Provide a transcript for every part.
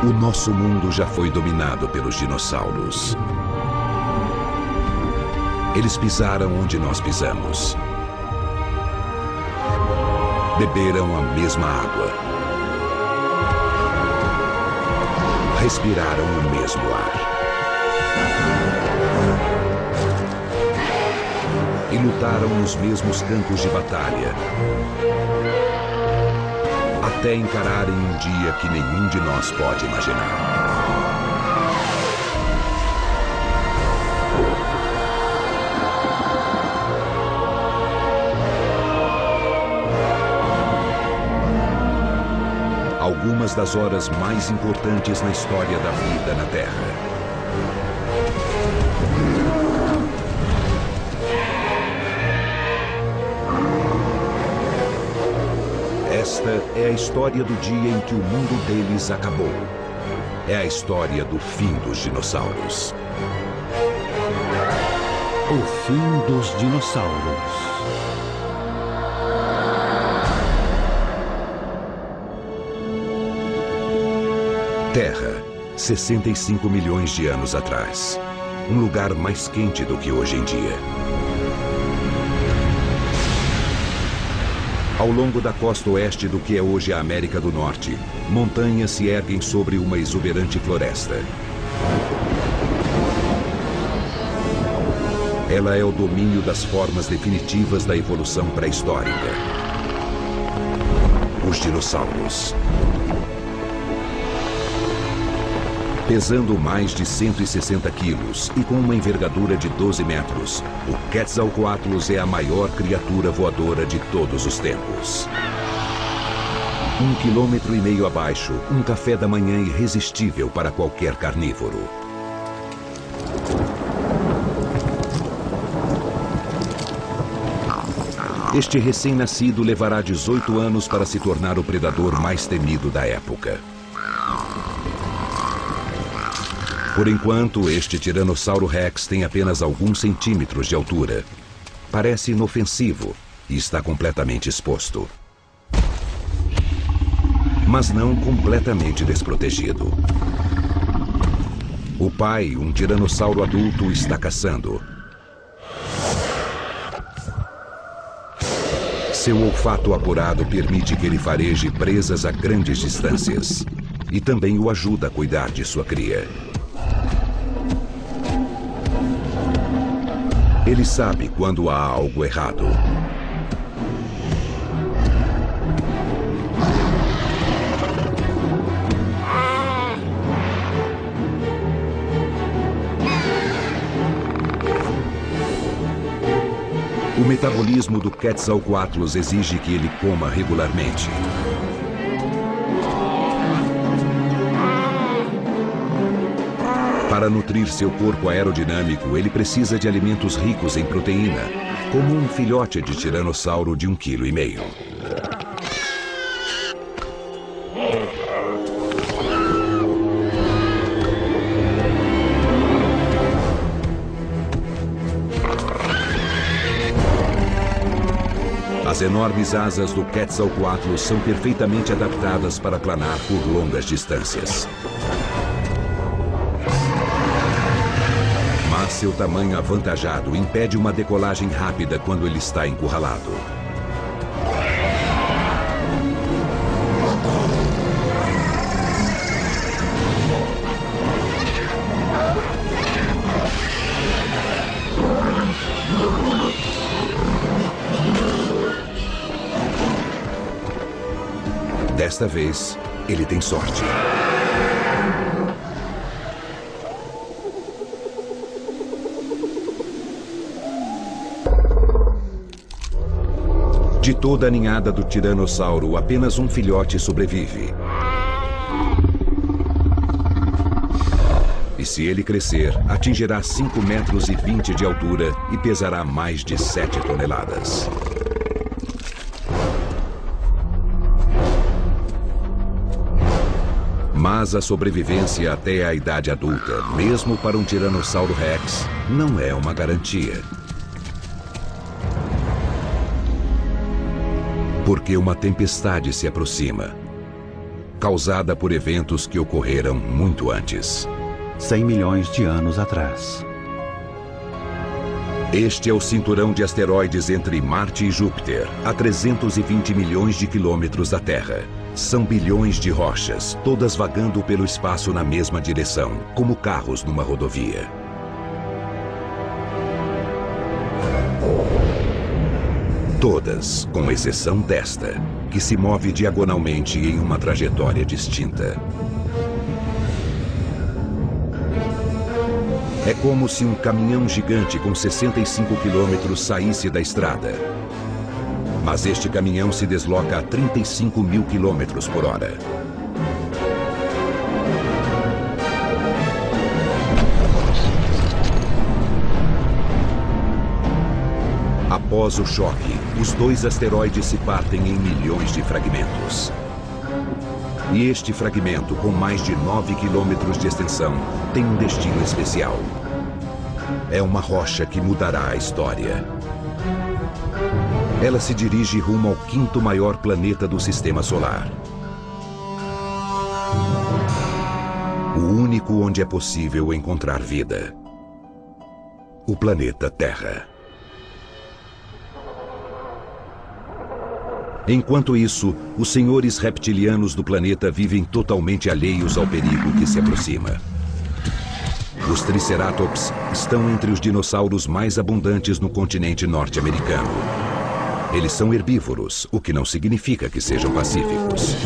O nosso mundo já foi dominado pelos dinossauros. Eles pisaram onde nós pisamos. Beberam a mesma água. Respiraram o mesmo ar. E lutaram nos mesmos campos de batalha. Até encararem um dia que nenhum de nós pode imaginar. Algumas das horas mais importantes na história da vida na Terra. Esta é a história do dia em que o mundo deles acabou. É a história do fim dos dinossauros. O fim dos dinossauros. Terra, 65 milhões de anos atrás. Um lugar mais quente do que hoje em dia. Ao longo da costa oeste do que é hoje a América do Norte, montanhas se erguem sobre uma exuberante floresta. Ela é o domínio das formas definitivas da evolução pré-histórica. Os dinossauros. Pesando mais de 160 quilos e com uma envergadura de 12 metros, o Quetzalcoatlus é a maior criatura voadora de todos os tempos. 1,5 quilômetros abaixo, um café da manhã irresistível para qualquer carnívoro. Este recém-nascido levará 18 anos para se tornar o predador mais temido da época. Por enquanto, este Tiranossauro Rex tem apenas alguns centímetros de altura. Parece inofensivo e está completamente exposto. Mas não completamente desprotegido. O pai, um tiranossauro adulto, está caçando. Seu olfato apurado permite que ele fareje presas a grandes distâncias. E também o ajuda a cuidar de sua cria. Ele sabe quando há algo errado. O metabolismo do Quetzalcoatlus exige que ele coma regularmente. Para nutrir seu corpo aerodinâmico, ele precisa de alimentos ricos em proteína, como um filhote de tiranossauro de 1,5 kg. As enormes asas do Quetzalcoatlus são perfeitamente adaptadas para planar por longas distâncias. Mas seu tamanho avantajado impede uma decolagem rápida quando ele está encurralado. Desta vez, ele tem sorte. De toda a ninhada do tiranossauro, apenas um filhote sobrevive. E se ele crescer, atingirá 5,20 metros de altura e pesará mais de 7 toneladas. Mas a sobrevivência até a idade adulta, mesmo para um Tiranossauro Rex, não é uma garantia. Porque uma tempestade se aproxima. causada por eventos que ocorreram muito antes. 100 milhões de anos atrás. Este é o cinturão de asteroides entre Marte e Júpiter, a 320 milhões de quilômetros da Terra. São bilhões de rochas, todas vagando pelo espaço na mesma direção, como carros numa rodovia. Todas, com exceção desta, que se move diagonalmente em uma trajetória distinta. É como se um caminhão gigante com 65 quilômetros saísse da estrada. Mas este caminhão se desloca a 35 mil quilômetros por hora. Após o choque, os dois asteroides se partem em milhões de fragmentos. E este fragmento, com mais de 9 quilômetros de extensão, tem um destino especial. É uma rocha que mudará a história. Ela se dirige rumo ao quinto maior planeta do Sistema Solar. O único onde é possível encontrar vida. O planeta Terra. Enquanto isso, os senhores reptilianos do planeta vivem totalmente alheios ao perigo que se aproxima. Os Triceratops estão entre os dinossauros mais abundantes no continente norte-americano. Eles são herbívoros, o que não significa que sejam pacíficos.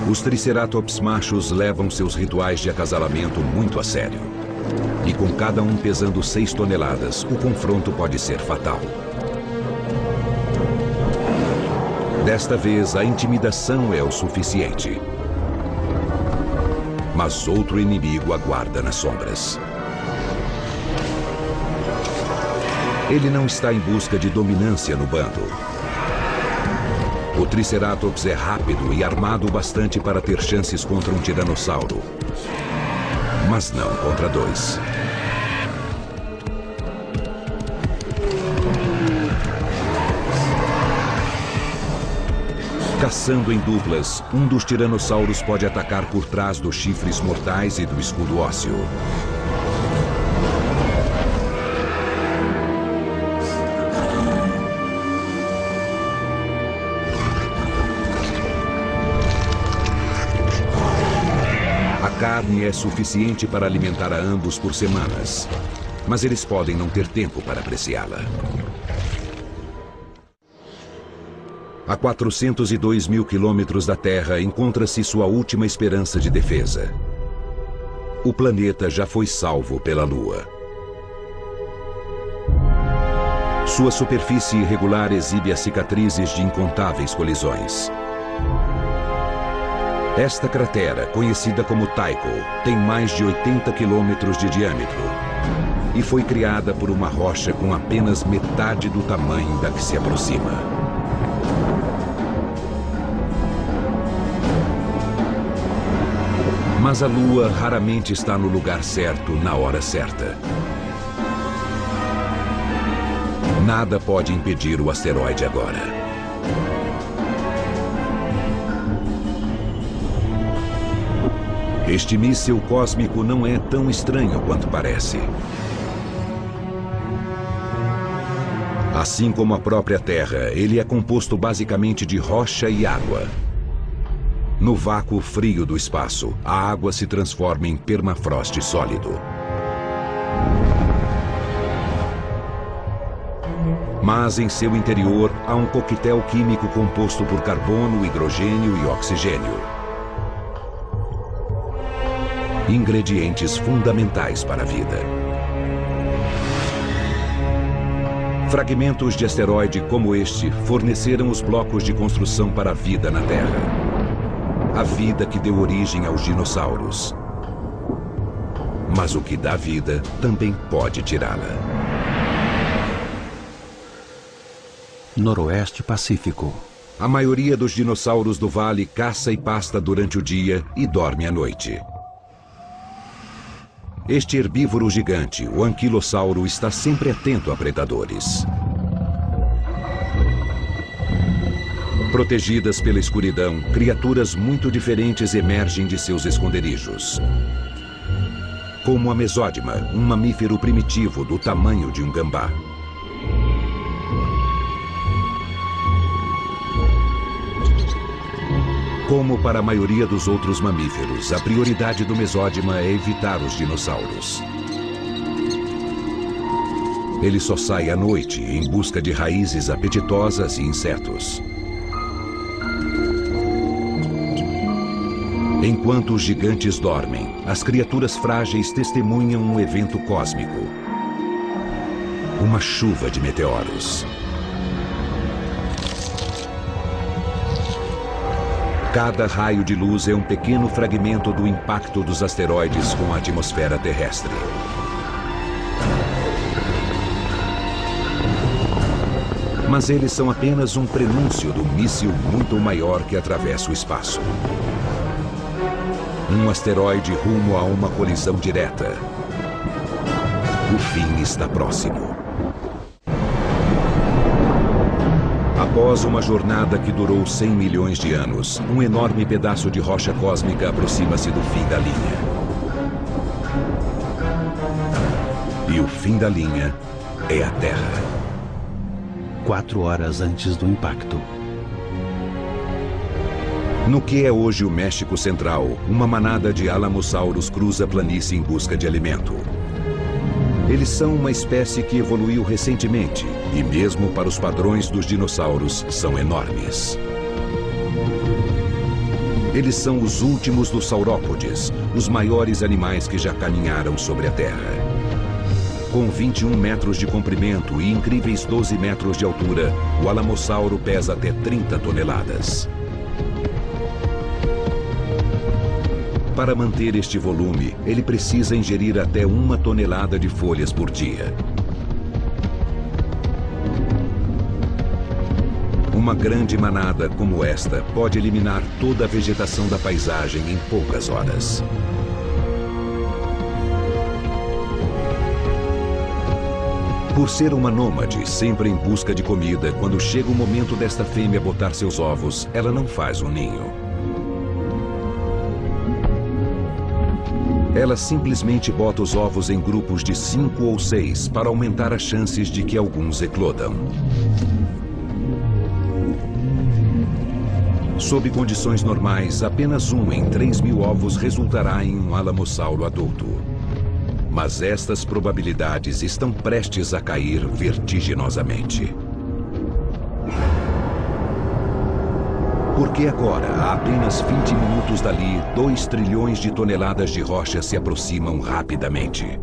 Os Triceratops machos levam seus rituais de acasalamento muito a sério. E com cada um pesando 6 toneladas, o confronto pode ser fatal. Desta vez, a intimidação é o suficiente. Mas outro inimigo aguarda nas sombras. Ele não está em busca de dominância no bando. O Triceratops é rápido e armado o bastante para ter chances contra um tiranossauro. Mas não contra 2. Caçando em duplas, um dos tiranossauros pode atacar por trás dos chifres mortais e do escudo ósseo. A carne é suficiente para alimentar a ambos por semanas, mas eles podem não ter tempo para apreciá-la. A 402 mil quilômetros da Terra encontra-se sua última esperança de defesa. O planeta já foi salvo pela Lua. Sua superfície irregular exibe as cicatrizes de incontáveis colisões. Esta cratera, conhecida como Tycho, tem mais de 80 quilômetros de diâmetro e foi criada por uma rocha com apenas metade do tamanho da que se aproxima. Mas a Lua raramente está no lugar certo na hora certa. Nada pode impedir o asteroide agora. Este míssil cósmico não é tão estranho quanto parece. Assim como a própria Terra, ele é composto basicamente de rocha e água. No vácuo frio do espaço, a água se transforma em permafrost sólido. Mas em seu interior há um coquetel químico composto por carbono, hidrogênio e oxigênio. Ingredientes fundamentais para a vida. Fragmentos de asteroide como este forneceram os blocos de construção para a vida na Terra. A vida que deu origem aos dinossauros. Mas o que dá vida também pode tirá-la. Noroeste Pacífico. A maioria dos dinossauros do vale caça e pasta durante o dia e dorme à noite. Este herbívoro gigante, o anquilossauro, está sempre atento a predadores. Protegidas pela escuridão, criaturas muito diferentes emergem de seus esconderijos. Como a mesódima, um mamífero primitivo do tamanho de um gambá. Como para a maioria dos outros mamíferos, a prioridade do mesódima é evitar os dinossauros. Ele só sai à noite em busca de raízes apetitosas e insetos. Enquanto os gigantes dormem, as criaturas frágeis testemunham um evento cósmico. Uma chuva de meteoros. Cada raio de luz é um pequeno fragmento do impacto dos asteroides com a atmosfera terrestre. Mas eles são apenas um prenúncio do míssil muito maior que atravessa o espaço. Um asteroide rumo a uma colisão direta. O fim está próximo. Após uma jornada que durou 100 milhões de anos, um enorme pedaço de rocha cósmica aproxima-se do fim da linha. E o fim da linha é a Terra. 4 horas antes do impacto. No que é hoje o México Central, uma manada de alamossauros cruza a planície em busca de alimento. Eles são uma espécie que evoluiu recentemente e, mesmo para os padrões dos dinossauros, são enormes. Eles são os últimos dos saurópodes, os maiores animais que já caminharam sobre a Terra. Com 21 metros de comprimento e incríveis 12 metros de altura, o alamossauro pesa até 30 toneladas. Para manter este volume, ele precisa ingerir até 1 tonelada de folhas por dia. Uma grande manada como esta pode eliminar toda a vegetação da paisagem em poucas horas. Por ser uma nômade, sempre em busca de comida, quando chega o momento desta fêmea botar seus ovos, ela não faz um ninho. Ela simplesmente bota os ovos em grupos de 5 ou 6 para aumentar as chances de que alguns eclodam. Sob condições normais, apenas 1 em 3.000 ovos resultará em um alamossauro adulto. Mas estas probabilidades estão prestes a cair vertiginosamente. Porque agora, a apenas 20 minutos dali, 2 trilhões de toneladas de rocha se aproximam rapidamente.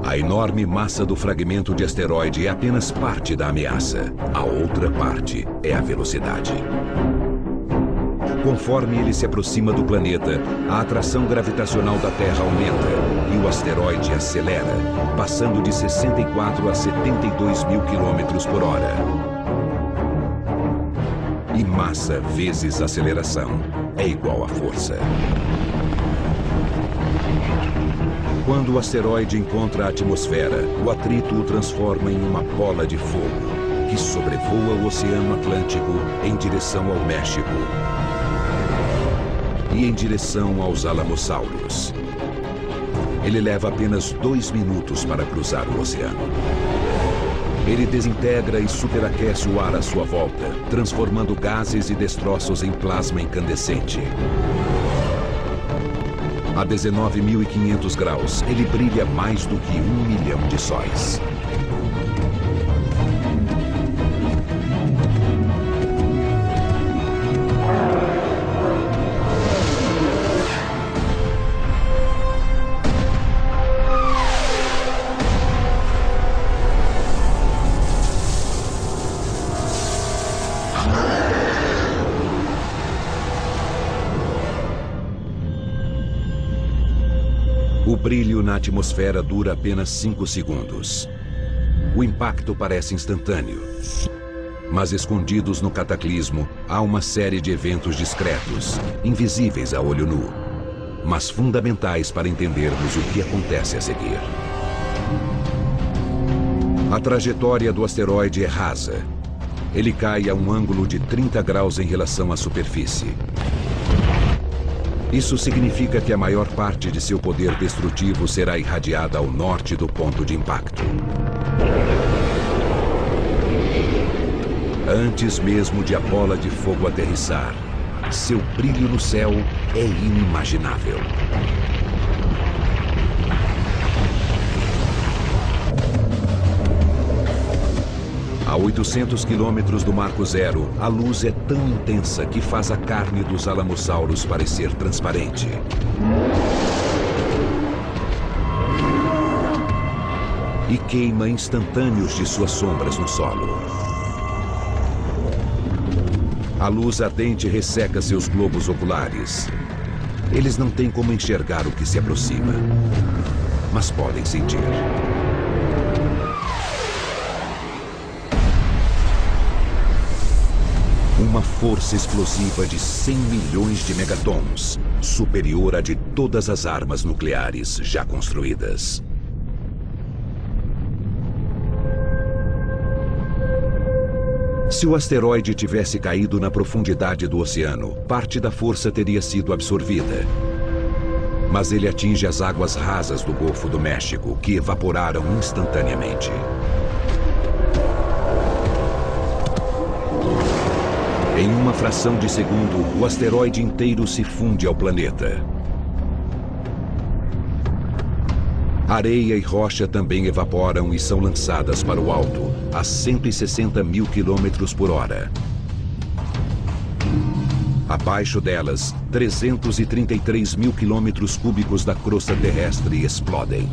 A enorme massa do fragmento de asteroide é apenas parte da ameaça. A outra parte é a velocidade. Conforme ele se aproxima do planeta, a atração gravitacional da Terra aumenta e o asteroide acelera, passando de 64 a 72 mil quilômetros por hora. E massa vezes aceleração é igual a força. Quando o asteroide encontra a atmosfera, o atrito o transforma em uma bola de fogo que sobrevoa o Oceano Atlântico em direção ao México e em direção aos alamossauros. Ele leva apenas 2 minutos para cruzar o oceano. Ele desintegra e superaquece o ar à sua volta, transformando gases e destroços em plasma incandescente. A 19.500 graus, ele brilha mais do que 1 milhão de sóis. O brilho na atmosfera dura apenas 5 segundos. O impacto parece instantâneo. Mas escondidos no cataclismo, há uma série de eventos discretos, invisíveis a olho nu. mas fundamentais para entendermos o que acontece a seguir. A trajetória do asteroide é rasa. Ele cai a um ângulo de 30 graus em relação à superfície. Isso significa que a maior parte de seu poder destrutivo será irradiada ao norte do ponto de impacto. Antes mesmo de a bola de fogo aterrissar, seu brilho no céu é inimaginável. A 800 quilômetros do Marco Zero, a luz é tão intensa que faz a carne dos alamossauros parecer transparente. E queima instantâneos de suas sombras no solo. A luz ardente resseca seus globos oculares. Eles não têm como enxergar o que se aproxima, mas podem sentir. Uma força explosiva de 100 milhões de megatons, superior à de todas as armas nucleares já construídas. Se o asteroide tivesse caído na profundidade do oceano, parte da força teria sido absorvida. Mas ele atinge as águas rasas do Golfo do México, que evaporaram instantaneamente. Em uma fração de segundo, o asteroide inteiro se funde ao planeta. Areia e rocha também evaporam e são lançadas para o alto, a 160 mil quilômetros por hora. Abaixo delas, 333 mil quilômetros cúbicos da crosta terrestre explodem.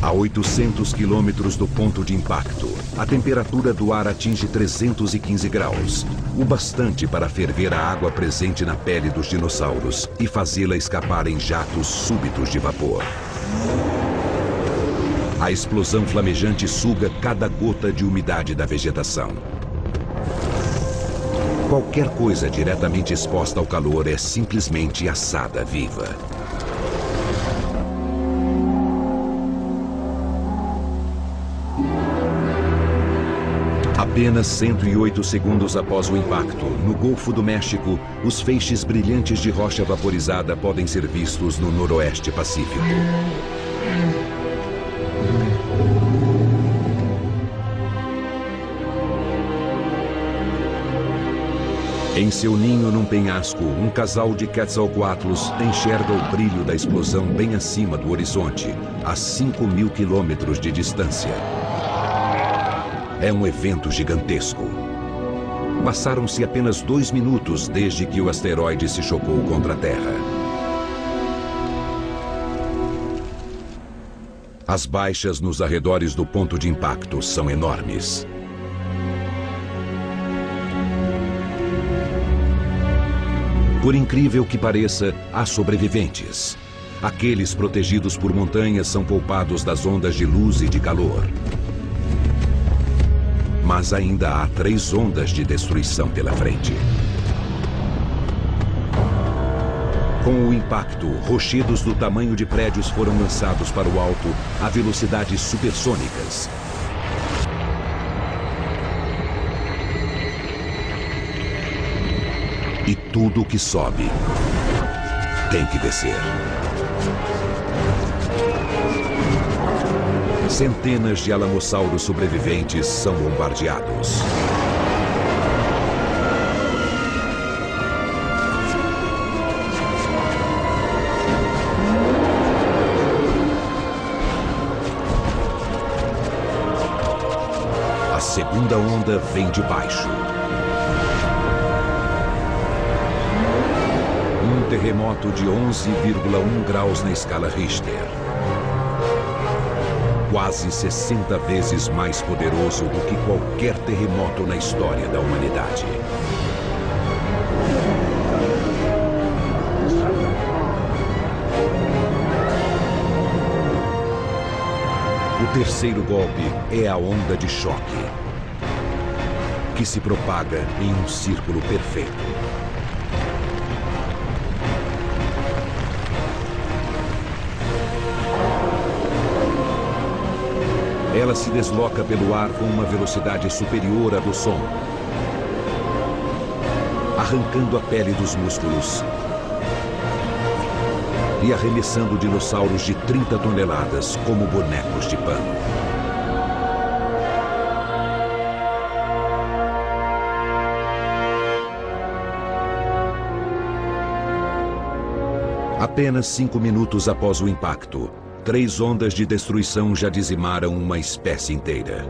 A 800 quilômetros do ponto de impacto, a temperatura do ar atinge 315 graus, o bastante para ferver a água presente na pele dos dinossauros e fazê-la escapar em jatos súbitos de vapor. A explosão flamejante suga cada gota de umidade da vegetação. Qualquer coisa diretamente exposta ao calor é simplesmente assada viva. Apenas 108 segundos após o impacto, no Golfo do México, os feixes brilhantes de rocha vaporizada podem ser vistos no noroeste pacífico. Em seu ninho num penhasco, um casal de Quetzalcoatlus enxerga o brilho da explosão bem acima do horizonte, a 5.000 quilômetros de distância. É um evento gigantesco. Passaram-se apenas 2 minutos desde que o asteroide se chocou contra a Terra. As baixas nos arredores do ponto de impacto são enormes. Por incrível que pareça, há sobreviventes. Aqueles protegidos por montanhas são poupados das ondas de luz e de calor. Mas ainda há 3 ondas de destruição pela frente. Com o impacto, rochedos do tamanho de prédios foram lançados para o alto a velocidades supersônicas. E tudo que sobe tem que descer. Centenas de alamossauros sobreviventes são bombardeados. A segunda onda vem de baixo. Um terremoto de 11,1 graus na escala Richter. Quase 60 vezes mais poderoso do que qualquer terremoto na história da humanidade. O terceiro golpe é a onda de choque, que se propaga em um círculo perfeito. Ela se desloca pelo ar com uma velocidade superior à do som, arrancando a pele dos músculos e arremessando dinossauros de 30 toneladas como bonecos de pano. Apenas 5 minutos após o impacto, 3 ondas de destruição já dizimaram uma espécie inteira.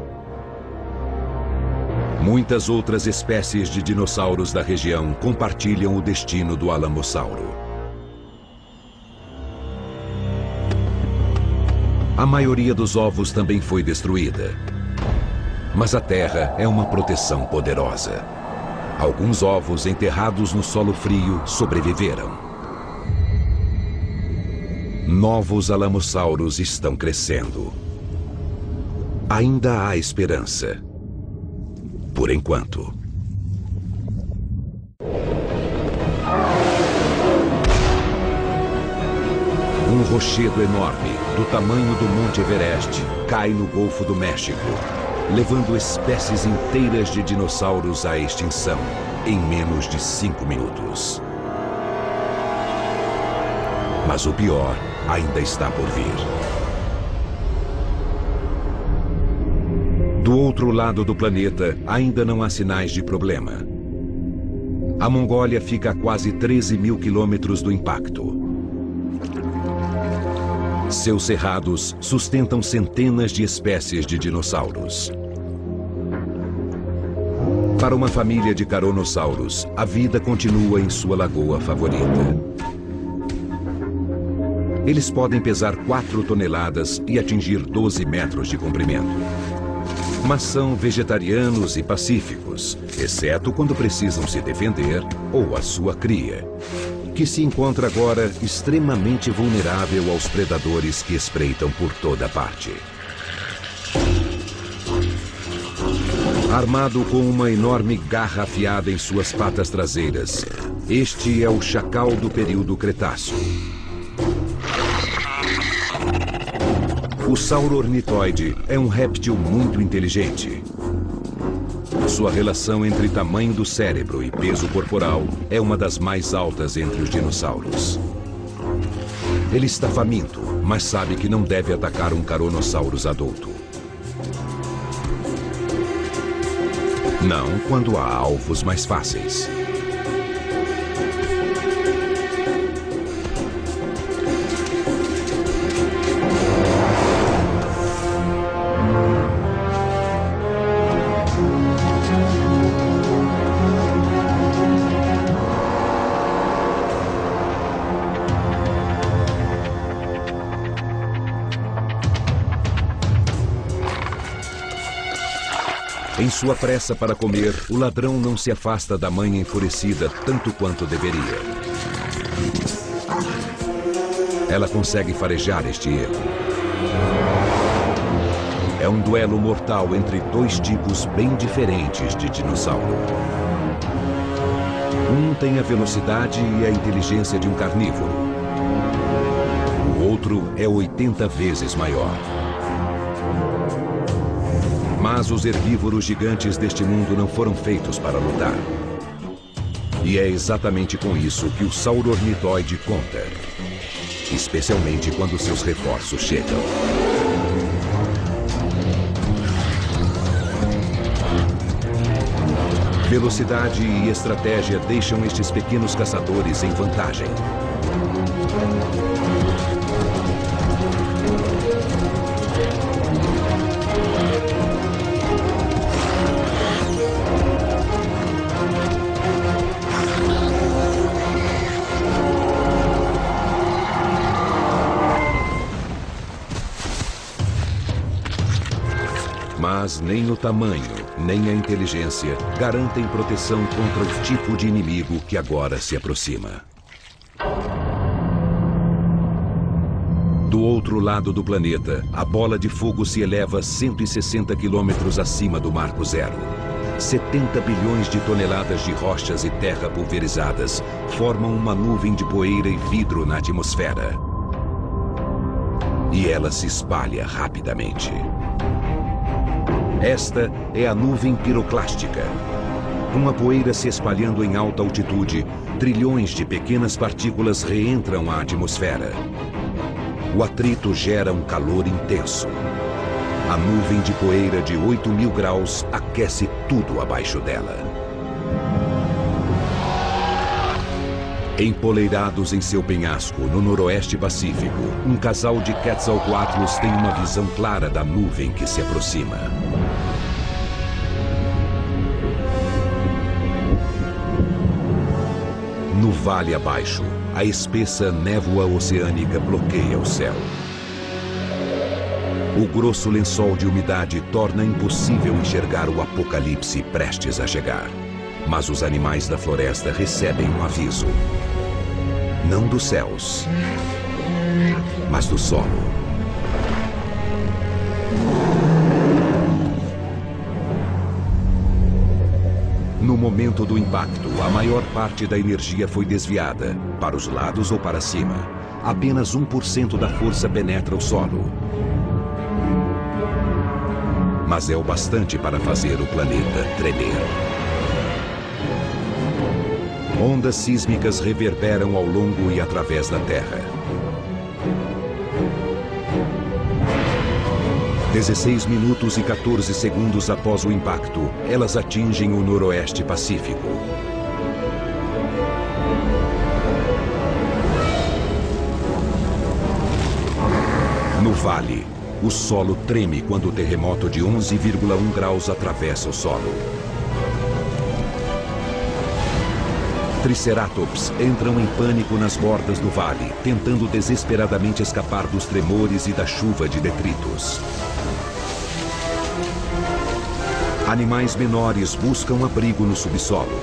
Muitas outras espécies de dinossauros da região compartilham o destino do Alamossauro. A maioria dos ovos também foi destruída. Mas a Terra é uma proteção poderosa. Alguns ovos enterrados no solo frio sobreviveram. Novos alamossauros estão crescendo. Ainda há esperança. Por enquanto. Um rochedo enorme, do tamanho do Monte Everest, cai no Golfo do México, levando espécies inteiras de dinossauros à extinção em menos de 5 minutos. Mas o pior ainda está por vir. Do outro lado do planeta, ainda não há sinais de problema. A Mongólia fica a quase 13 mil quilômetros do impacto. Seus cerrados sustentam centenas de espécies de dinossauros. Para uma família de caronossauros, a vida continua em sua lagoa favorita. Eles podem pesar 4 toneladas e atingir 12 metros de comprimento. Mas são vegetarianos e pacíficos, exceto quando precisam se defender ou a sua cria, que se encontra agora extremamente vulnerável aos predadores que espreitam por toda parte. Armado com uma enorme garra afiada em suas patas traseiras, este é o chacal do período Cretáceo. O sauro-ornitóide é um réptil muito inteligente. Sua relação entre tamanho do cérebro e peso corporal é uma das mais altas entre os dinossauros. Ele está faminto, mas sabe que não deve atacar um Caronossauros adulto. Não quando há alvos mais fáceis. Em sua pressa para comer, o ladrão não se afasta da mãe enfurecida tanto quanto deveria. Ela consegue farejar este erro. É um duelo mortal entre 2 tipos bem diferentes de dinossauro. Um tem a velocidade e a inteligência de um carnívoro. O outro é 80 vezes maior. Mas os herbívoros gigantes deste mundo não foram feitos para lutar. E é exatamente com isso que o sauro-ornitóide conta. Especialmente quando seus reforços chegam. Velocidade e estratégia deixam estes pequenos caçadores em vantagem. Mas nem o tamanho, nem a inteligência garantem proteção contra o tipo de inimigo que agora se aproxima. Do outro lado do planeta, a bola de fogo se eleva 160 quilômetros acima do Marco Zero. 70 bilhões de toneladas de rochas e terra pulverizadas formam uma nuvem de poeira e vidro na atmosfera. E ela se espalha rapidamente. Esta é a nuvem piroclástica. Com a poeira se espalhando em alta altitude, trilhões de pequenas partículas reentram à atmosfera. O atrito gera um calor intenso. A nuvem de poeira de 8.000 graus aquece tudo abaixo dela. Empoleirados em seu penhasco, no noroeste pacífico, um casal de Quetzalcoatlus tem uma visão clara da nuvem que se aproxima. No vale abaixo, a espessa névoa oceânica bloqueia o céu. O grosso lençol de umidade torna impossível enxergar o apocalipse prestes a chegar. Mas os animais da floresta recebem um aviso. Não dos céus, mas do solo. No momento do impacto, a maior parte da energia foi desviada, para os lados ou para cima. Apenas 1% da força penetra o solo. Mas é o bastante para fazer o planeta tremer. Ondas sísmicas reverberam ao longo e através da Terra. 16 minutos e 14 segundos após o impacto, elas atingem o noroeste pacífico. No vale, o solo treme quando o terremoto de 11,1 graus atravessa o solo. Triceratops entram em pânico nas bordas do vale, tentando desesperadamente escapar dos tremores e da chuva de detritos. Animais menores buscam abrigo no subsolo.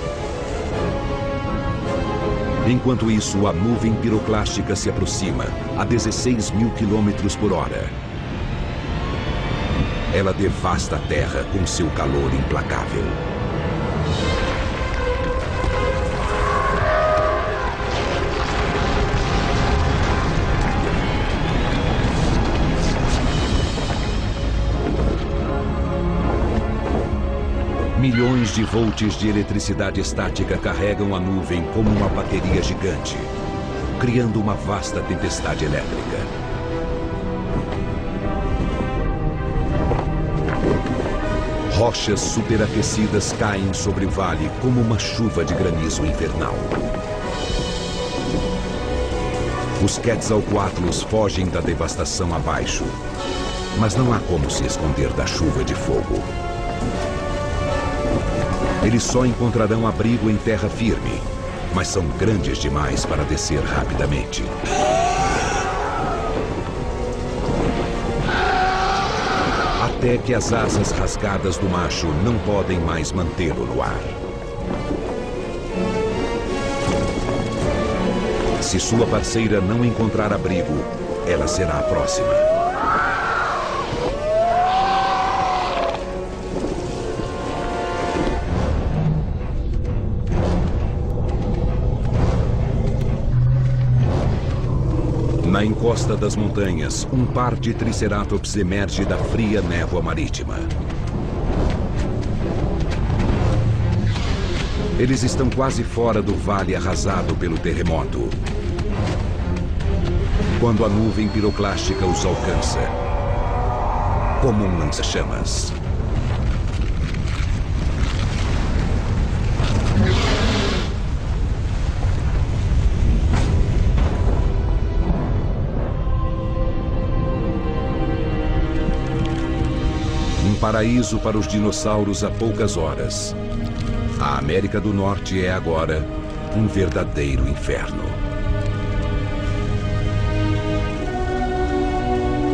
Enquanto isso, a nuvem piroclástica se aproxima a 16.000 km por hora. Ela devasta a Terra com seu calor implacável. Milhões de volts de eletricidade estática carregam a nuvem como uma bateria gigante, criando uma vasta tempestade elétrica. Rochas superaquecidas caem sobre o vale como uma chuva de granizo infernal. Os Quetzalcoatlus fogem da devastação abaixo, mas não há como se esconder da chuva de fogo. Eles só encontrarão abrigo em terra firme, mas são grandes demais para descer rapidamente. Até que as asas rasgadas do macho não podem mais mantê-lo no ar. Se sua parceira não encontrar abrigo, ela será a próxima. Na encosta das montanhas, um par de Triceratops emerge da fria névoa marítima. Eles estão quase fora do vale arrasado pelo terremoto, quando a nuvem piroclástica os alcança, como um lança-chamas. Paraíso para os dinossauros há poucas horas. A América do Norte é agora um verdadeiro inferno.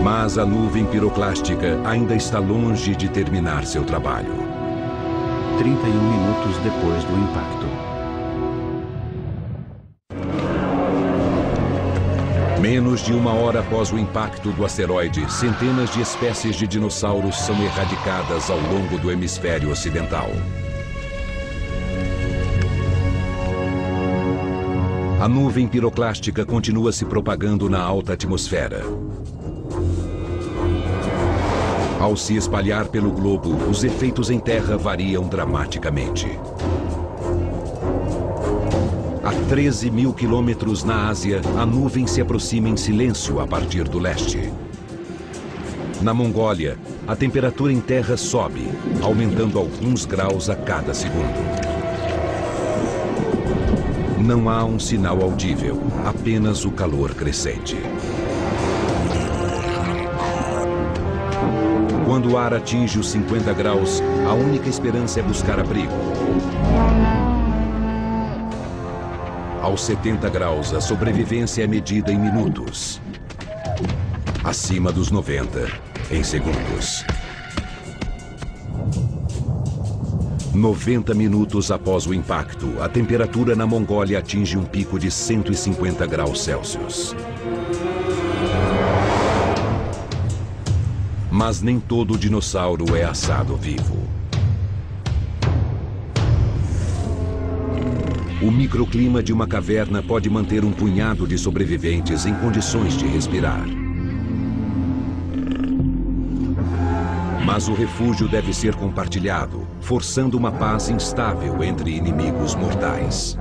Mas a nuvem piroclástica ainda está longe de terminar seu trabalho. 31 minutos depois do impacto. Menos de uma hora após o impacto do asteroide, centenas de espécies de dinossauros são erradicadas ao longo do hemisfério ocidental. A nuvem piroclástica continua se propagando na alta atmosfera. Ao se espalhar pelo globo, os efeitos em terra variam dramaticamente. A 13 mil quilômetros na Ásia, a nuvem se aproxima em silêncio a partir do leste. Na Mongólia, a temperatura em terra sobe, aumentando alguns graus a cada segundo. Não há um sinal audível, apenas o calor crescente. Quando o ar atinge os 50 graus, a única esperança é buscar abrigo. Aos 70 graus, a sobrevivência é medida em minutos. Acima dos 90, em segundos. 90 minutos após o impacto, a temperatura na Mongólia atinge um pico de 150 graus Celsius. Mas nem todo dinossauro é assado vivo. O microclima de uma caverna pode manter um punhado de sobreviventes em condições de respirar. Mas o refúgio deve ser compartilhado, forçando uma paz instável entre inimigos mortais.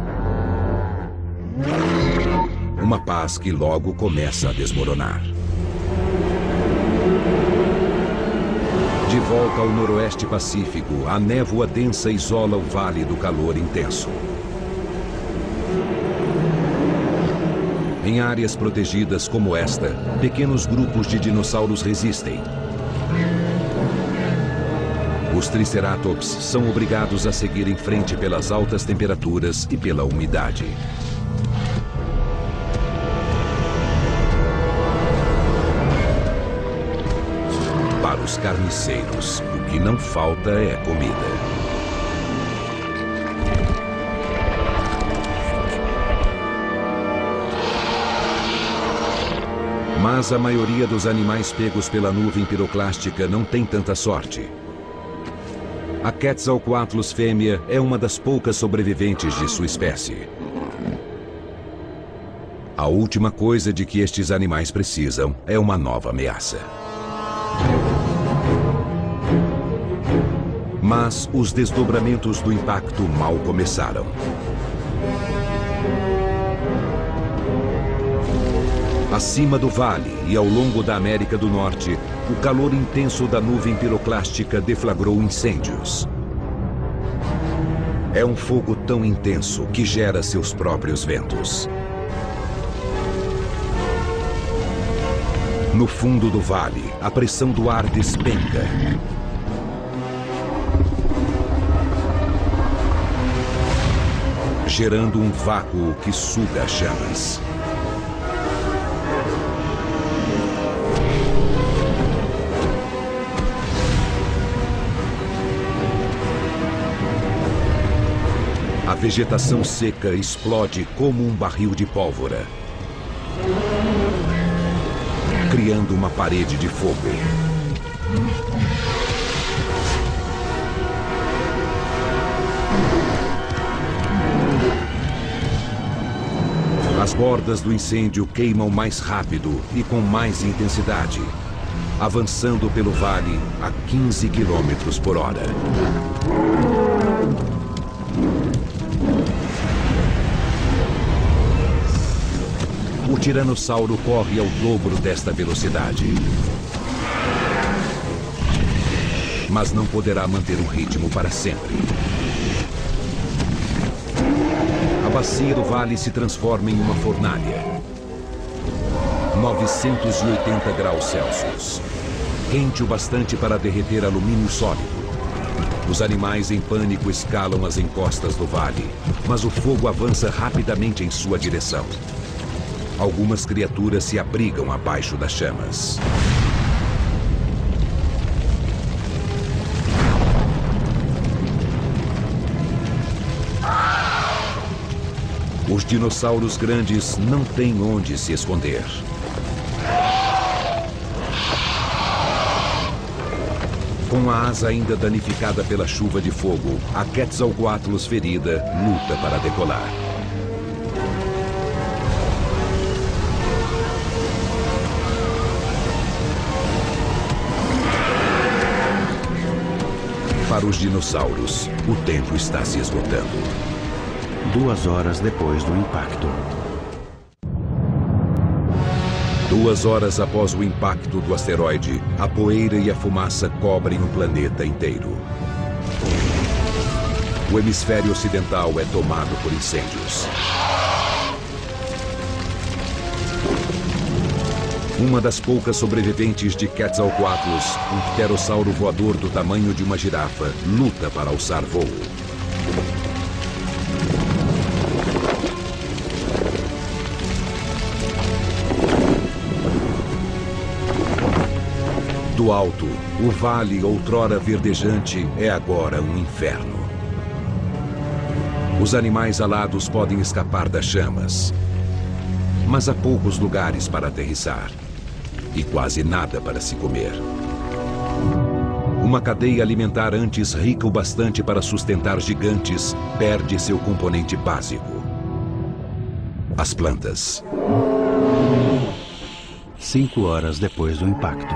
Uma paz que logo começa a desmoronar. De volta ao noroeste pacífico, a névoa densa isola o vale do calor intenso. Em áreas protegidas como esta, pequenos grupos de dinossauros resistem. Os Triceratops são obrigados a seguir em frente pelas altas temperaturas e pela umidade. Para os carniceiros, o que não falta é comida. Mas a maioria dos animais pegos pela nuvem piroclástica não tem tanta sorte. A Quetzalcoatlus fêmea é uma das poucas sobreviventes de sua espécie. A última coisa de que estes animais precisam é uma nova ameaça. Mas os desdobramentos do impacto mal começaram. Acima do vale e ao longo da América do Norte, o calor intenso da nuvem piroclástica deflagrou incêndios. É um fogo tão intenso que gera seus próprios ventos. No fundo do vale, a pressão do ar despenca. Gerando um vácuo que suga as chamas. A vegetação seca explode como um barril de pólvora, criando uma parede de fogo. As bordas do incêndio queimam mais rápido e com mais intensidade, avançando pelo vale a 15 quilômetros por hora. O tiranossauro corre ao dobro desta velocidade. Mas não poderá manter o ritmo para sempre. A bacia do vale se transforma em uma fornalha. 980 graus Celsius. Quente o bastante para derreter alumínio sólido. Os animais em pânico escalam as encostas do vale, mas o fogo avança rapidamente em sua direção. Algumas criaturas se abrigam abaixo das chamas. Os dinossauros grandes não têm onde se esconder. Com a asa ainda danificada pela chuva de fogo, a Quetzalcoatlus ferida luta para decolar. Para os dinossauros, o tempo está se esgotando. 2 horas depois do impacto. 2 horas após o impacto do asteroide, a poeira e a fumaça cobrem o planeta inteiro. O hemisfério ocidental é tomado por incêndios. Uma das poucas sobreviventes de Quetzalcoatlus, um pterossauro voador do tamanho de uma girafa, luta para alçar voo. Do alto, o vale outrora verdejante é agora um inferno. Os animais alados podem escapar das chamas, mas há poucos lugares para aterrissar e quase nada para se comer. Uma cadeia alimentar antes rica o bastante para sustentar gigantes perde seu componente básico: as plantas. 5 horas depois do impacto.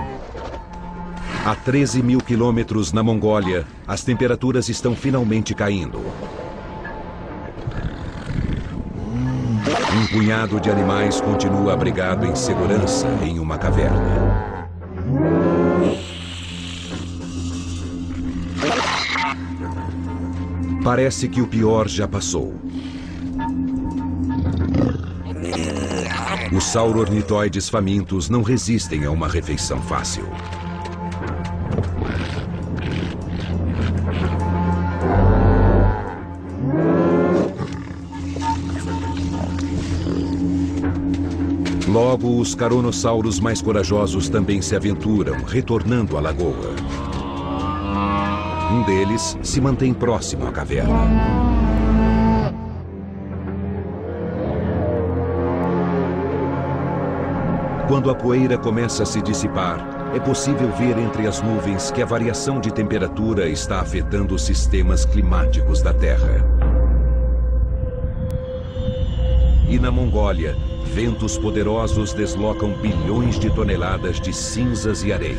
A 13 mil quilômetros na Mongólia, as temperaturas estão finalmente caindo. Um punhado de animais continua abrigado em segurança em uma caverna. Parece que o pior já passou. Os sauro-ornitóides famintos não resistem a uma refeição fácil. Logo, os caronossauros mais corajosos também se aventuram, retornando à lagoa. Um deles se mantém próximo à caverna. Quando a poeira começa a se dissipar, é possível ver entre as nuvens que a variação de temperatura está afetando os sistemas climáticos da Terra. E na Mongólia, ventos poderosos deslocam bilhões de toneladas de cinzas e areia.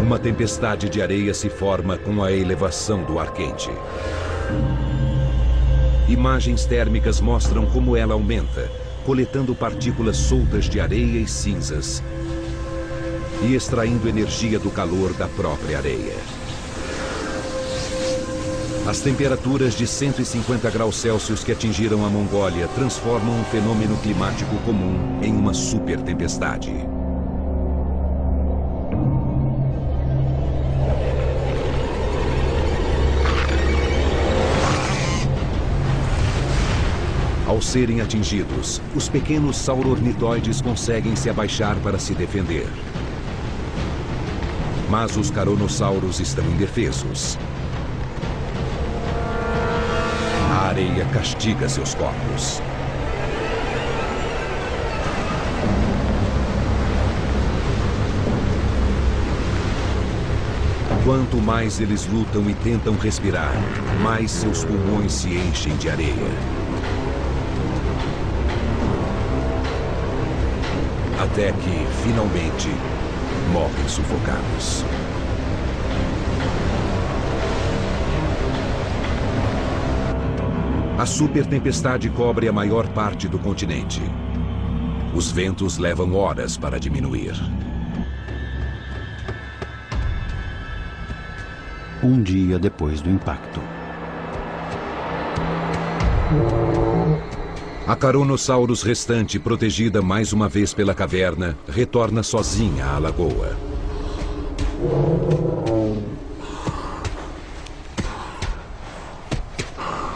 Uma tempestade de areia se forma com a elevação do ar quente. Imagens térmicas mostram como ela aumenta, coletando partículas soltas de areia e cinzas e extraindo energia do calor da própria areia. As temperaturas de 150 graus Celsius que atingiram a Mongólia transformam um fenômeno climático comum em uma super tempestade. Ao serem atingidos, os pequenos sauro-ornitóides conseguem se abaixar para se defender. Mas os caronossauros estão indefesos. A areia castiga seus corpos. Quanto mais eles lutam e tentam respirar, mais seus pulmões se enchem de areia. Até que, finalmente, morrem sufocados. A super tempestade cobre a maior parte do continente. Os ventos levam horas para diminuir. Um dia depois do impacto. A Caronosaurus restante, protegida mais uma vez pela caverna, retorna sozinha à lagoa.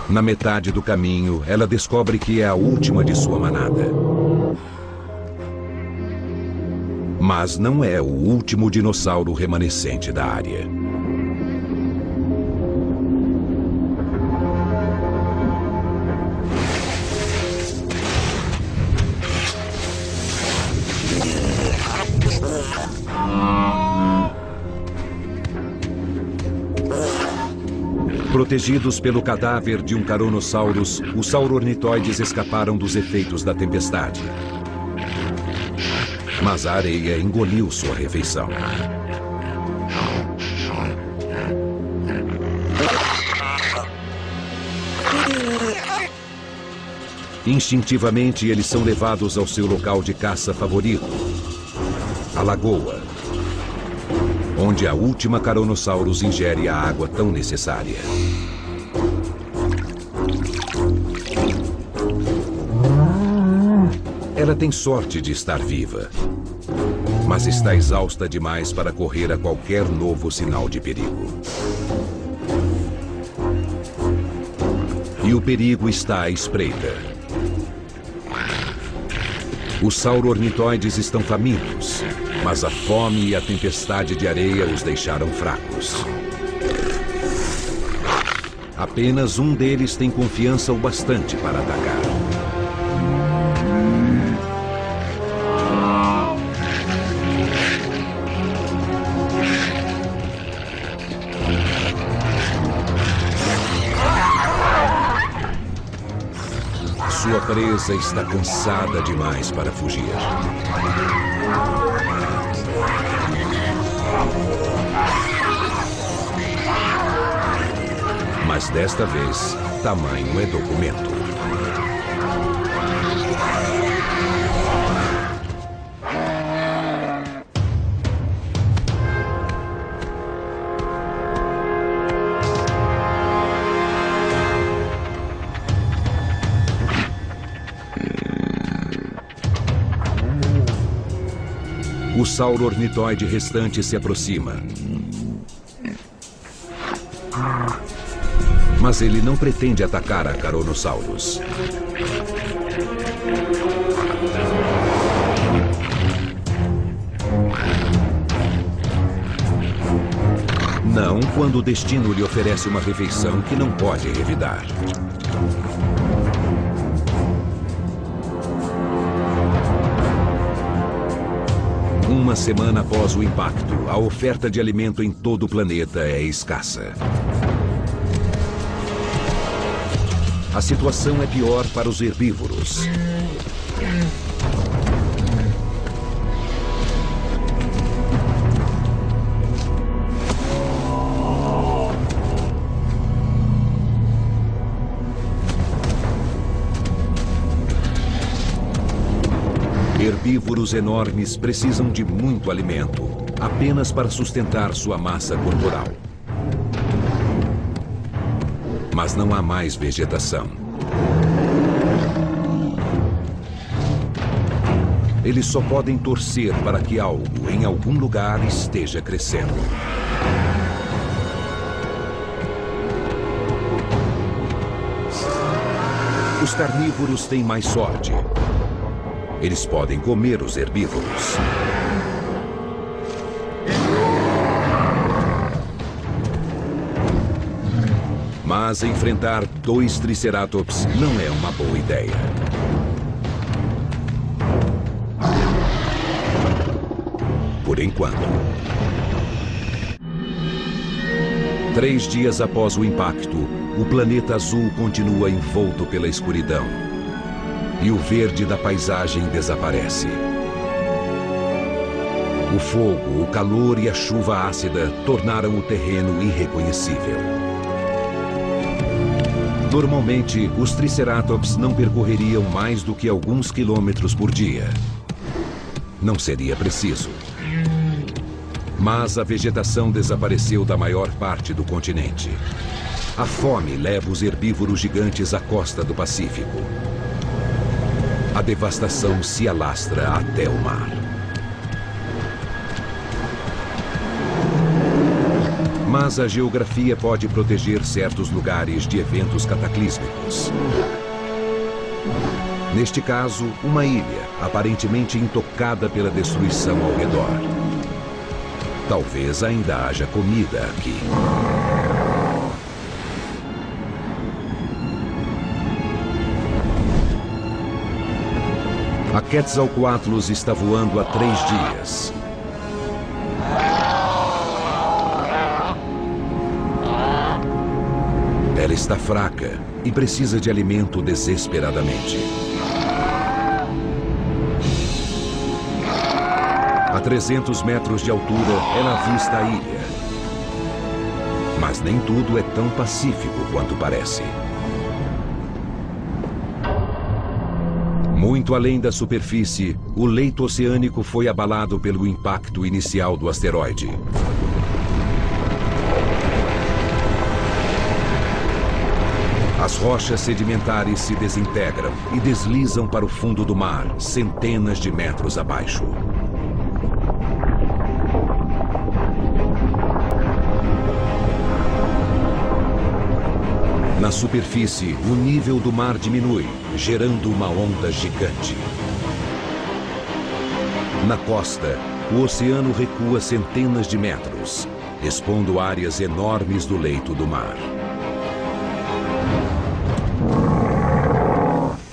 Na metade do caminho, ela descobre que é a última de sua manada. Mas não é o último dinossauro remanescente da área. Protegidos pelo cadáver de um Caronosaurus, os sauro-ornitóides escaparam dos efeitos da tempestade. Mas a areia engoliu sua refeição. Instintivamente, eles são levados ao seu local de caça favorito, a lagoa, onde a última Carnosaurus ingere a água tão necessária. Ela tem sorte de estar viva, mas está exausta demais para correr a qualquer novo sinal de perigo. E o perigo está à espreita. Os sauro-ornitóides estão famintos, mas a fome e a tempestade de areia os deixaram fracos. Apenas um deles tem confiança o bastante para atacar. Sua presa está cansada demais para fugir. Mas desta vez, tamanho é documento. O sauro-ornitóide restante se aproxima. Mas ele não pretende atacar a Carnosaurus. Não quando o destino lhe oferece uma refeição que não pode revidar. Uma semana após o impacto, a oferta de alimento em todo o planeta é escassa. A situação é pior para os herbívoros. Herbívoros enormes precisam de muito alimento, apenas para sustentar sua massa corporal. Mas não há mais vegetação. Eles só podem torcer para que algo, em algum lugar, esteja crescendo. Os carnívoros têm mais sorte. Eles podem comer os herbívoros. Mas enfrentar 2 Triceratops não é uma boa ideia. Por enquanto. 3 dias após o impacto, o planeta azul continua envolto pela escuridão. E o verde da paisagem desaparece. O fogo, o calor e a chuva ácida tornaram o terreno irreconhecível. Normalmente, os Triceratops não percorreriam mais do que alguns quilômetros por dia. Não seria preciso. Mas a vegetação desapareceu da maior parte do continente. A fome leva os herbívoros gigantes à costa do Pacífico. A devastação se alastra até o mar. Mas a geografia pode proteger certos lugares de eventos cataclísmicos. Neste caso, uma ilha, aparentemente intocada pela destruição ao redor. Talvez ainda haja comida aqui. A Quetzalcoatlus está voando há 3 dias. Ela está fraca e precisa de alimento desesperadamente. A 300 metros de altura, ela avista a ilha. Mas nem tudo é tão pacífico quanto parece. Muito além da superfície, o leito oceânico foi abalado pelo impacto inicial do asteroide. As rochas sedimentares se desintegram e deslizam para o fundo do mar, centenas de metros abaixo. Na superfície, o nível do mar diminui, gerando uma onda gigante. Na costa, o oceano recua centenas de metros, expondo áreas enormes do leito do mar.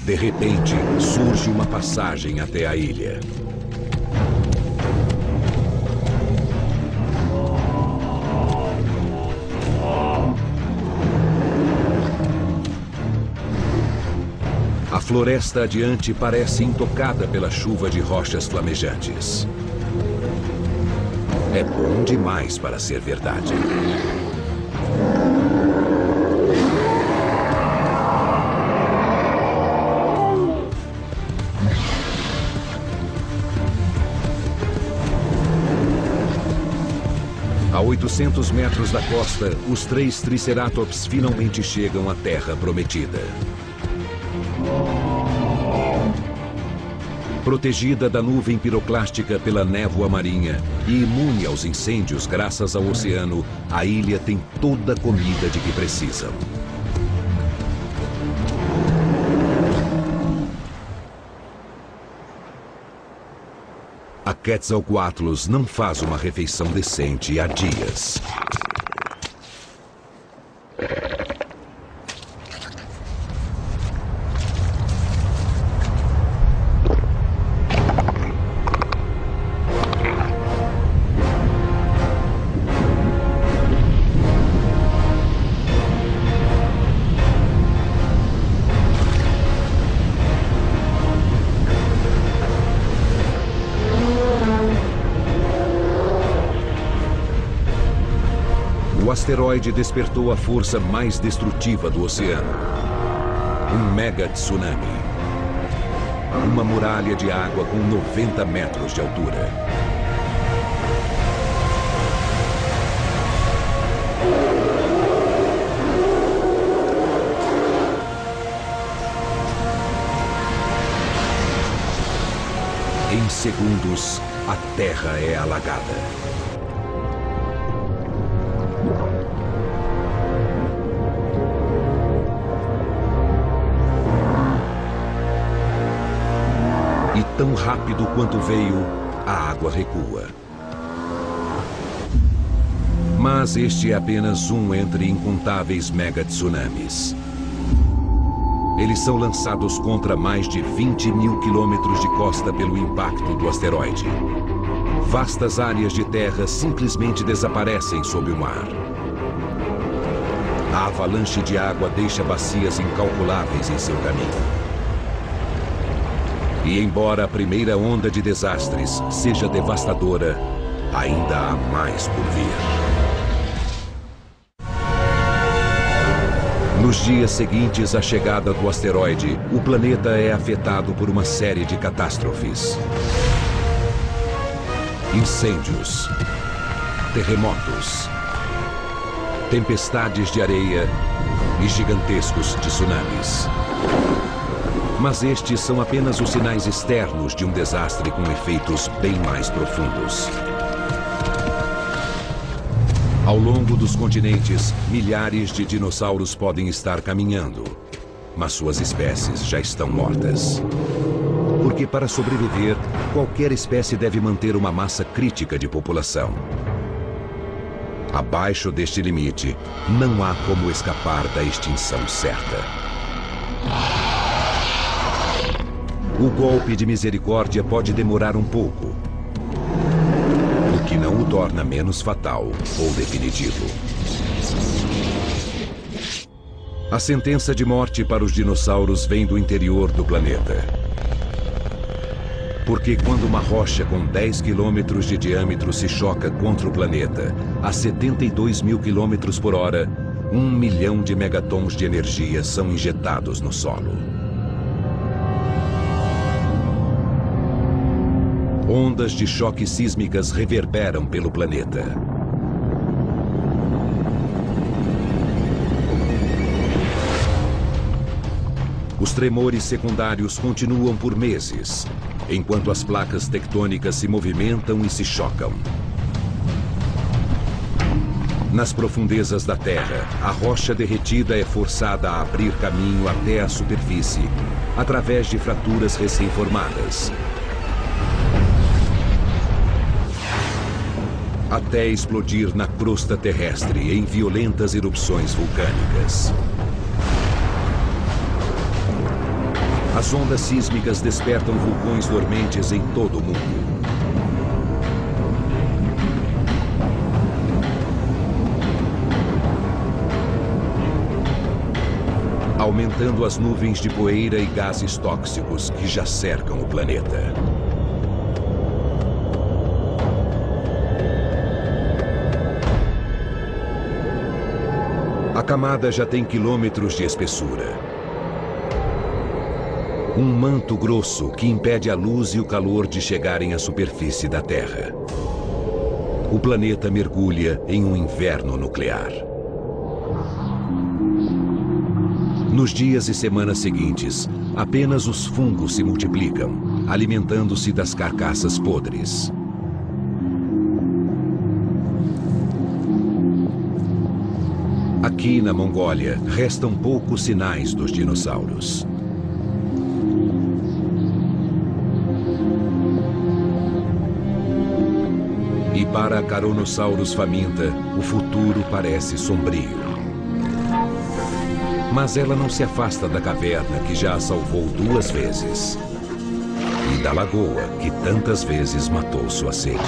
De repente, surge uma passagem até a ilha. A floresta adiante parece intocada pela chuva de rochas flamejantes. É bom demais para ser verdade. A 800 metros da costa, os 3 Triceratops finalmente chegam à Terra Prometida. Protegida da nuvem piroclástica pela névoa marinha e imune aos incêndios graças ao oceano, a ilha tem toda a comida de que precisam. A Quetzalcoatlus não faz uma refeição decente há dias. O asteroide despertou a força mais destrutiva do oceano. Um mega tsunami. Uma muralha de água com 90 metros de altura. Em segundos, a Terra é alagada. E tão rápido quanto veio, a água recua. Mas este é apenas um entre incontáveis megatsunamis. Eles são lançados contra mais de 20 mil quilômetros de costa pelo impacto do asteroide. Vastas áreas de terra simplesmente desaparecem sob o mar. A avalanche de água deixa bacias incalculáveis em seu caminho. E embora a primeira onda de desastres seja devastadora, ainda há mais por vir. Nos dias seguintes à chegada do asteroide, o planeta é afetado por uma série de catástrofes. Incêndios, terremotos, tempestades de areia e gigantescos tsunamis. Mas estes são apenas os sinais externos de um desastre com efeitos bem mais profundos. Ao longo dos continentes, milhares de dinossauros podem estar caminhando, mas suas espécies já estão mortas. Porque para sobreviver, qualquer espécie deve manter uma massa crítica de população. Abaixo deste limite, não há como escapar da extinção certa. O golpe de misericórdia pode demorar um pouco, o que não o torna menos fatal ou definitivo. A sentença de morte para os dinossauros vem do interior do planeta. Porque quando uma rocha com 10 quilômetros de diâmetro se choca contra o planeta a 72 mil quilômetros por hora, 1 milhão de megatons de energia são injetados no solo. Ondas de choque sísmicas reverberam pelo planeta. Os tremores secundários continuam por meses, enquanto as placas tectônicas se movimentam e se chocam. Nas profundezas da Terra, a rocha derretida é forçada a abrir caminho até a superfície, através de fraturas recém-formadas, até explodir na crosta terrestre em violentas erupções vulcânicas. As ondas sísmicas despertam vulcões dormentes em todo o mundo. Aumentando as nuvens de poeira e gases tóxicos que já cercam o planeta. A camada já tem quilômetros de espessura. Um manto grosso que impede a luz e o calor de chegarem à superfície da Terra. O planeta mergulha em um inverno nuclear. Nos dias e semanas seguintes, apenas os fungos se multiplicam, alimentando-se das carcaças podres. Aqui na Mongólia, restam poucos sinais dos dinossauros. E para a Carnosaurus faminta, o futuro parece sombrio. Mas ela não se afasta da caverna que já a salvou 2 vezes. E da lagoa que tantas vezes matou sua sede.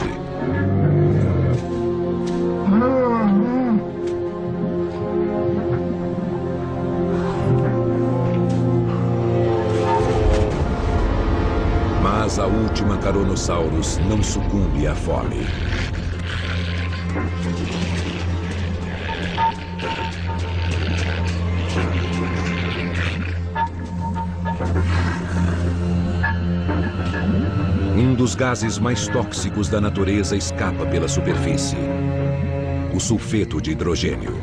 Mas a última Carnosaurus não sucumbe à fome. Um dos gases mais tóxicos da natureza escapa pela superfície: o sulfeto de hidrogênio.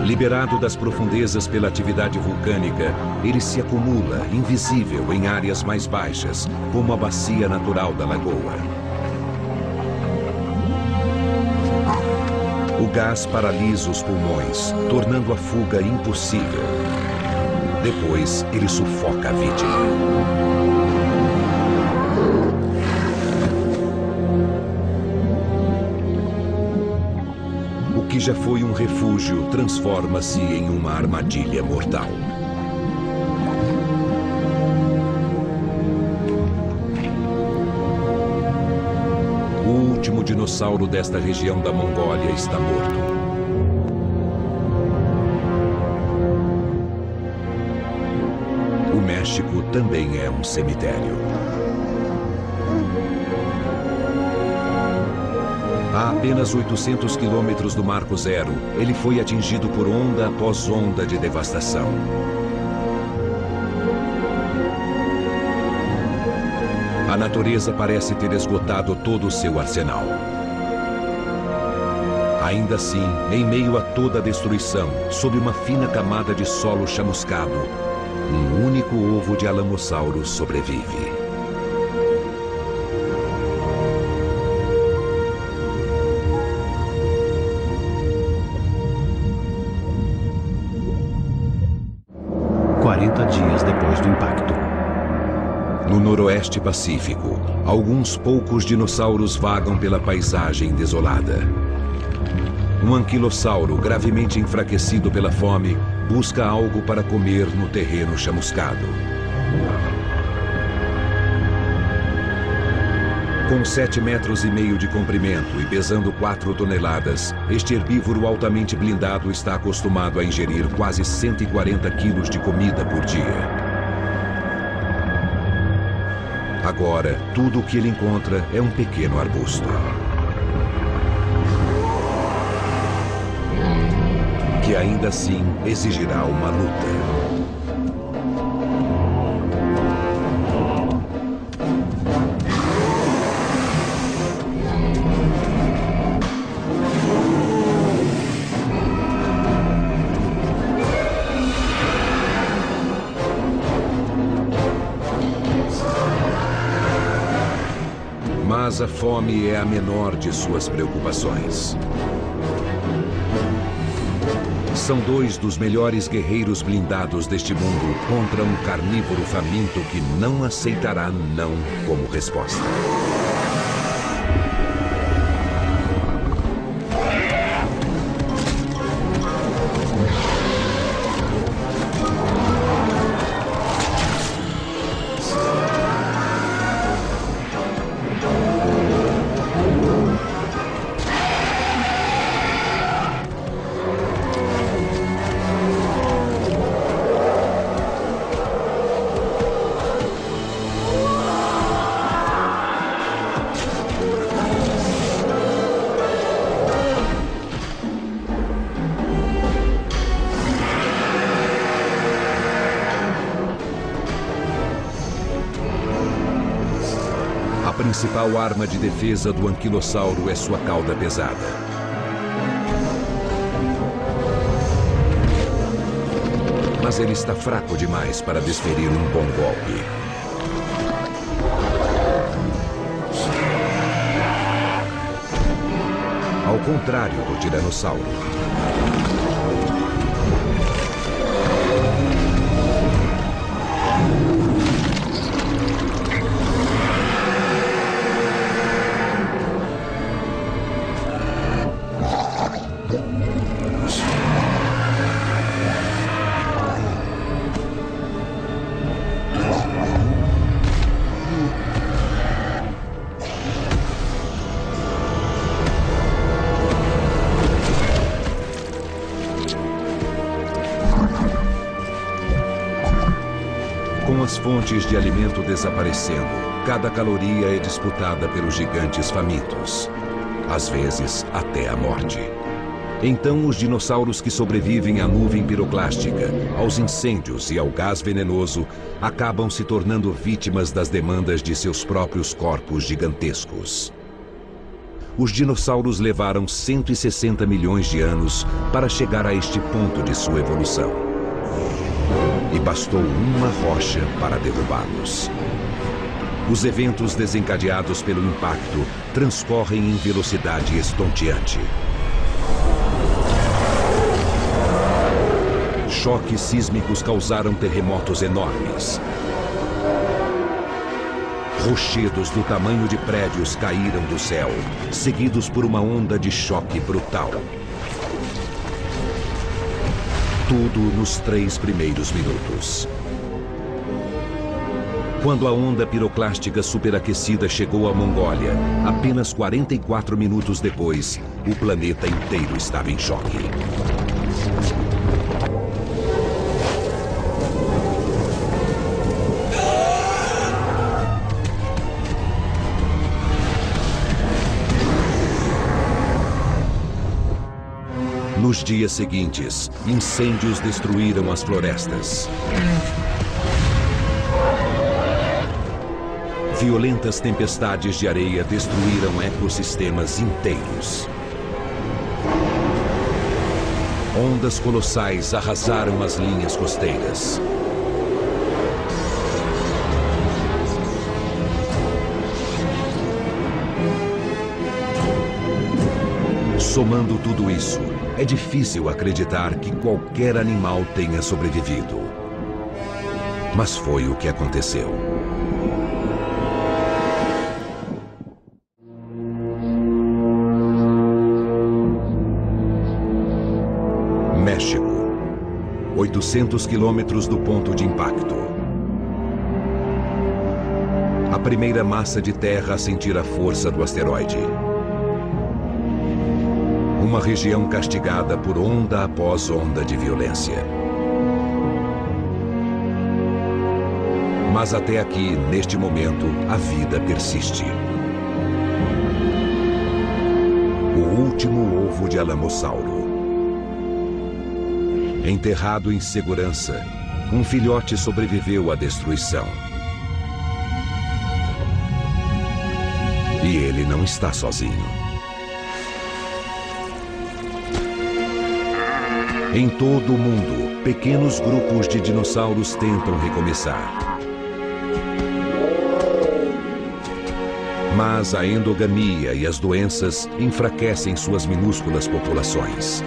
Liberado das profundezas pela atividade vulcânica, ele se acumula, invisível, em áreas mais baixas, como a bacia natural da lagoa. O gás paralisa os pulmões, tornando a fuga impossível. Depois, ele sufoca a vítima. O que já foi um refúgio transforma-se em uma armadilha mortal. O último dinossauro desta região da Mongólia está morto. O México também é um cemitério. A apenas 800 quilômetros do Marco Zero, ele foi atingido por onda após onda de devastação. A natureza parece ter esgotado todo o seu arsenal. Ainda assim, em meio a toda a destruição, sob uma fina camada de solo chamuscado, um único ovo de Alamosaurus sobrevive. Dias depois do impacto. No noroeste Pacífico, alguns poucos dinossauros vagam pela paisagem desolada. Um anquilossauro, gravemente enfraquecido pela fome, busca algo para comer no terreno chamuscado. Com 7,5 metros de comprimento e pesando 4 toneladas, este herbívoro altamente blindado está acostumado a ingerir quase 140 quilos de comida por dia. Agora, tudo o que ele encontra é um pequeno arbusto. Que ainda assim exigirá uma luta. Mas a fome é a menor de suas preocupações. São dois dos melhores guerreiros blindados deste mundo contra um carnívoro faminto que não aceitará não como resposta. A principal arma de defesa do anquilossauro é sua cauda pesada. Mas ele está fraco demais para desferir um bom golpe. Ao contrário do tiranossauro. Com as fontes de alimento desaparecendo, cada caloria é disputada pelos gigantes famintos. Às vezes, até a morte. Então, os dinossauros que sobrevivem à nuvem piroclástica, aos incêndios e ao gás venenoso, acabam se tornando vítimas das demandas de seus próprios corpos gigantescos. Os dinossauros levaram 160 milhões de anos para chegar a este ponto de sua evolução. E bastou uma rocha para derrubá-los. Os eventos desencadeados pelo impacto transcorrem em velocidade estonteante. Choques sísmicos causaram terremotos enormes. Rochedos do tamanho de prédios caíram do céu, seguidos por uma onda de choque brutal. Tudo nos 3 primeiros minutos. Quando a onda piroclástica superaquecida chegou à Mongólia, apenas 44 minutos depois, o planeta inteiro estava em choque. Nos dias seguintes, incêndios destruíram as florestas. Violentas tempestades de areia destruíram ecossistemas inteiros. Ondas colossais arrasaram as linhas costeiras. Somando tudo isso, é difícil acreditar que qualquer animal tenha sobrevivido. Mas foi o que aconteceu. México, 800 quilômetros do ponto de impacto. A primeira massa de terra a sentir a força do asteroide. Uma região castigada por onda após onda de violência. Mas até aqui, neste momento, a vida persiste. O último ovo de Alamossauro. Enterrado em segurança, um filhote sobreviveu à destruição. E ele não está sozinho. Em todo o mundo, pequenos grupos de dinossauros tentam recomeçar. Mas a endogamia e as doenças enfraquecem suas minúsculas populações.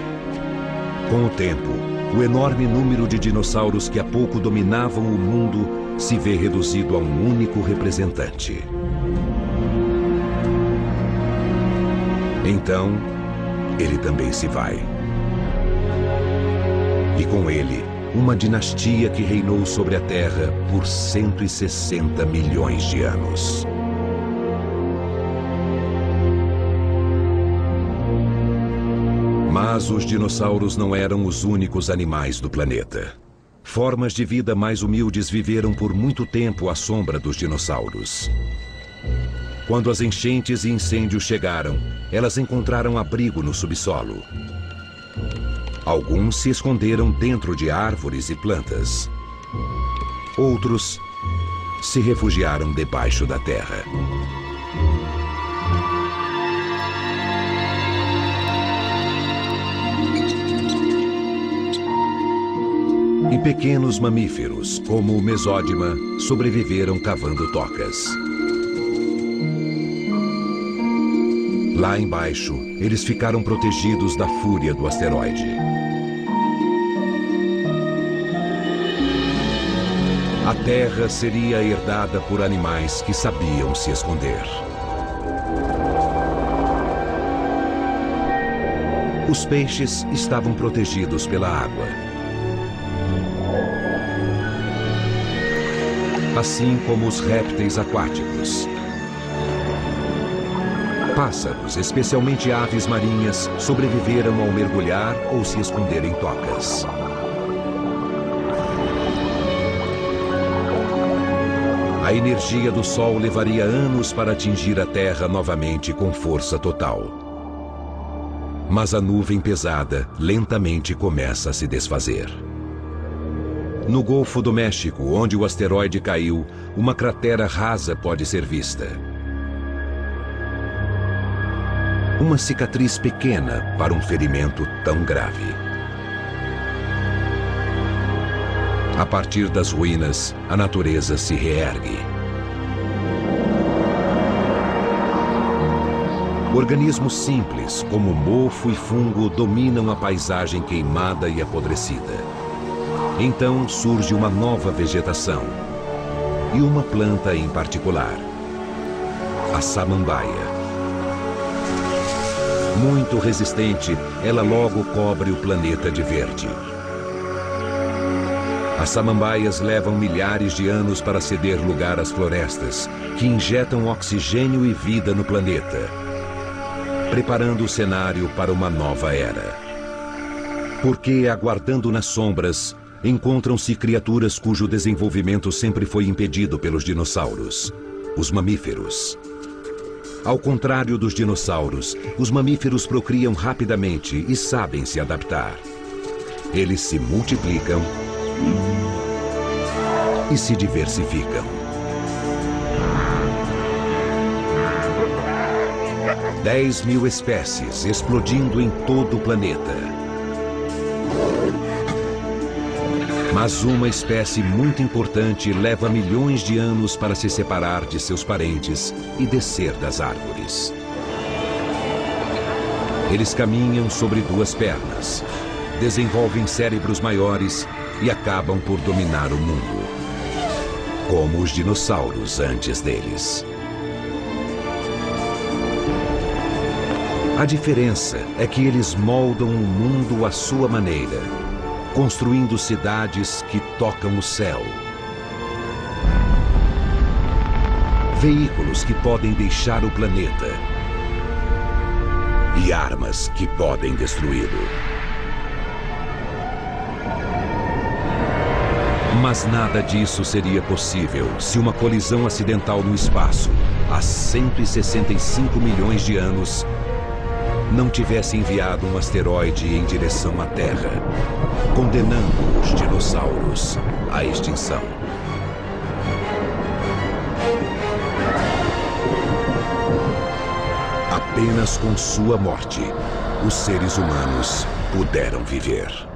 Com o tempo, o enorme número de dinossauros que há pouco dominavam o mundo se vê reduzido a um único representante. Então, ele também se vai. E com ele, uma dinastia que reinou sobre a Terra por 160 milhões de anos. Mas os dinossauros não eram os únicos animais do planeta. Formas de vida mais humildes viveram por muito tempo à sombra dos dinossauros. Quando as enchentes e incêndios chegaram, elas encontraram abrigo no subsolo. Alguns se esconderam dentro de árvores e plantas. Outros se refugiaram debaixo da terra. E pequenos mamíferos, como o mesódima, sobreviveram cavando tocas. Lá embaixo, eles ficaram protegidos da fúria do asteroide. A Terra seria herdada por animais que sabiam se esconder. Os peixes estavam protegidos pela água. Assim como os répteis aquáticos. Pássaros, especialmente aves marinhas, sobreviveram ao mergulhar ou se esconder em tocas. A energia do Sol levaria anos para atingir a Terra novamente com força total. Mas a nuvem pesada lentamente começa a se desfazer. No Golfo do México, onde o asteroide caiu, uma cratera rasa pode ser vista. Uma cicatriz pequena para um ferimento tão grave. A partir das ruínas, a natureza se reergue. Organismos simples, como mofo e fungo, dominam a paisagem queimada e apodrecida. Então surge uma nova vegetação, e uma planta em particular, a samambaia. Muito resistente, ela logo cobre o planeta de verde. As samambaias levam milhares de anos para ceder lugar às florestas, que injetam oxigênio e vida no planeta, preparando o cenário para uma nova era. Porque, aguardando nas sombras, encontram-se criaturas cujo desenvolvimento sempre foi impedido pelos dinossauros, os mamíferos. Ao contrário dos dinossauros, os mamíferos procriam rapidamente e sabem se adaptar. Eles se multiplicam e se diversificam. 10.000 espécies explodindo em todo o planeta. Mas uma espécie muito importante leva milhões de anos para se separar de seus parentes e descer das árvores. Eles caminham sobre duas pernas, desenvolvem cérebros maiores e acabam por dominar o mundo, como os dinossauros antes deles. A diferença é que eles moldam o mundo à sua maneira, construindo cidades que tocam o céu. Veículos que podem deixar o planeta. E armas que podem destruí-lo. Mas nada disso seria possível se uma colisão acidental no espaço, há 165 milhões de anos, não tivesse enviado um asteroide em direção à Terra, condenando os dinossauros à extinção. Apenas com sua morte, os seres humanos puderam viver.